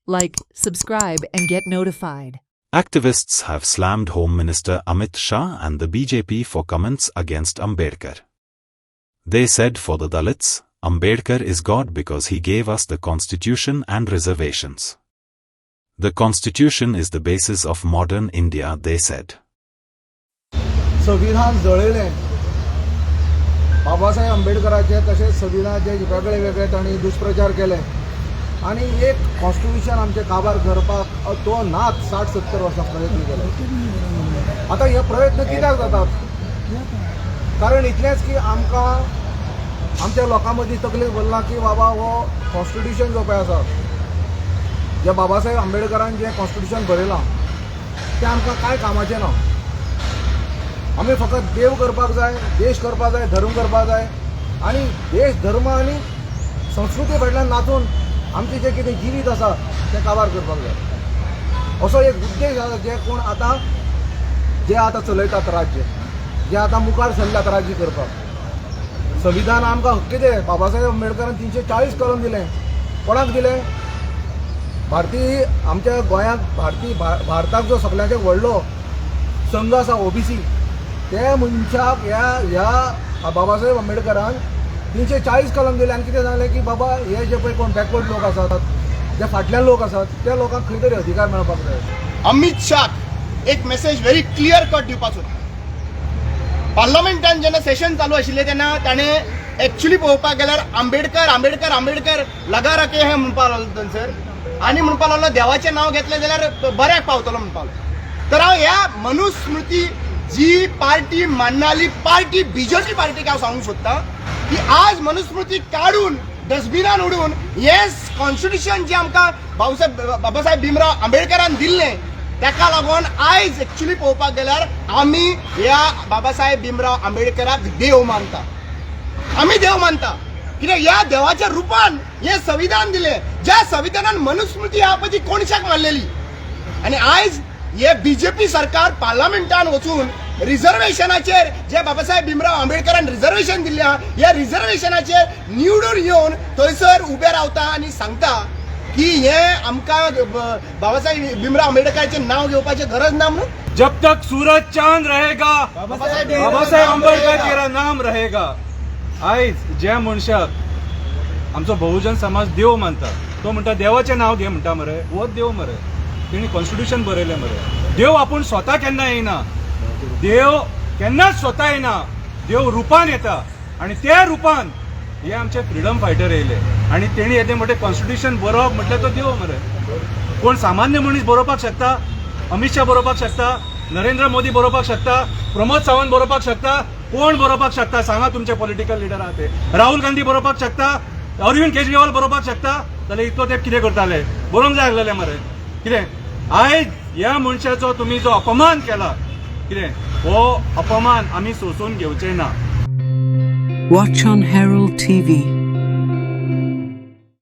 Like, subscribe, and get notified. Activists have slammed Home Minister Amit Shah and the BJP for comments against Ambedkar. They said for the Dalits, Ambedkar is God because he gave us the constitution and reservations. The constitution is the basis of modern India, they said. संविधान जळयलें बाबासाहेब आंबेडकराचे तशेंच संविधानाचे वेगळे वेगळे तांणी दुष्प्रचार केले आनी एक कॉन्स्टिट्यूशन आमचे काबार करपाक तो नाच 60-70 वर्सां प्रयत्न केले. आतां हे प्रयत्न कित्याक जातात? कारण इतलेंच की आमकां आमच्या लोकां मदीं तकलेक भरला की बाबा हो कॉन्स्टिट्यूशन जो पळय आसा जे बाबासाहेब आंबेडकरान जे कॉन्स्टिट्यूशन बरयलां तें आमकां कांय कामाचें ना. आमी फकत देव करपाक जाय, देश करपाक जाय, धर्म करपाक जाय आनी देश धर्म आनी संस्कृती फाटल्यान नाचून आमचें जें कितें जिवीत आसा तें काबार करपाक जाय असो एक उद्देश आसा. जे कोण आतां चलयतात राज्य, जे आतां मुखार सरल्यात राज्य करपाक. संविधान आमकां हक्क कितें? बाबासाहेब आंबेडकरान 340 कलम दिलें. कोणाक दिलें? भारतीय आमच्या गोंयांत भारताक जो सगळ्यांचे व्हडलो संघ आसा ओबीसी त्या मनशाक ह्या बाबासाहेब आंबेडकरान 340 कलम दिले आनी कितें जालें की बाबा हे जे पळय कोण बॅकवर्ड लोक आसात, जे फाटल्यान लोक आसात त्या लोकांक खंय तरी अधिकार मेळपाक जाय. अमित शाह एक मेसेज व्हेरी क्लियर कट दिवपाचो. पार्लमेंटान जेन्ना सेशन चालू आशिल्लें तेन्ना ताणें एक्चुअली पळोवपाक गेल्यार आंबेडकर आंबेडकर आंबेडकर लगा रखे हें म्हणपाक लागलो थंयसर आनी म्हणपाक लागलो देवाचें नांव घेतलें जाल्यार बऱ्याक पावतलो म्हणपाक लागलो. तर हांव ह्या मनुस्मृती जी पार्टी माननाली पार्टी बीजेपी पार्टीक हांव सांगूंक सोदतां की आज मनुस्मृती काडून डस्टबिनान उडून हें कॉन्स्टिट्यूशन जें आमकां बाबासाहेब भीमराव आंबेडकरान दिल्लें ताका लागून आयज एक्चुअली पळोवपाक गेल्यार आमी ह्या बाबासाहेब भीमराव आंबेडकराक देव मानता. आमी देव मानता कित्याक ह्या देवाच्या रुपान हें संविधान दिलें, ज्या संविधानान मनुस्मृती ह्या पयलीं कोणशाक मारलेली. आनी आयज हे बीजेपी सरकार पार्लमेंटान वचून रिझर्वेशनाचेर जे बाबासाहेब भीमराव आंबेडकरान रिझर्वेशन दिल्ल्या ह्या रिझर्वेशनाचेर निवडून येवन थंयसर उबे रावता आनी सांगता की हे आमकां बाबासाहेब भीमराव आंबेडकराचें नांव घेवपाची गरज ना म्हणून. जब तक सूरज चांद रहेगा बाबासाहेब आंबेडकर तेरा नाम रहेगा. आयज ज्या मनशाक आमचो बहुजन समाज देव मानता तो म्हणटा देवाचें नांव घे म्हणटा मरे, हो देव मरे. तेणी कॉन्स्टिट्यूशन बरयलें मरे. देव आपूण स्वता केन्ना येना, देव केन्नाच स्वता येना, देव रुपान येता आनी त्या रुपान हे आमचे फ्रिडम फायटर येयले आनी तेणी येते म्हणटे कॉन्स्टिट्यूशन बरोवप म्हटल्यार तो देव मरे. कोण सामान्य मनीस बरोवपाक शकता? अमित शाह बरोवपाक शकता, नरेंद्र मोदी बरोवपाक शकता, प्रमोद सावंत बरोवपाक शकता, कोण बरोवपाक शकता? सांगा तुमचे पॉलिटिकल लिडर आहात ते. राहुल गांधी बरोवपाक शकता, अरविंद केजरीवाल बरोवपाक शकता, जाल्यार इतलो तेंप कितें करताले? बरोवंक जाय आसलेलें मरे. कितें आयज ह्या मनशाचो तुमी जो अपमान केला, कितें हो अपमान आमी सोसून घेवचे ना. Watch on Herald TV.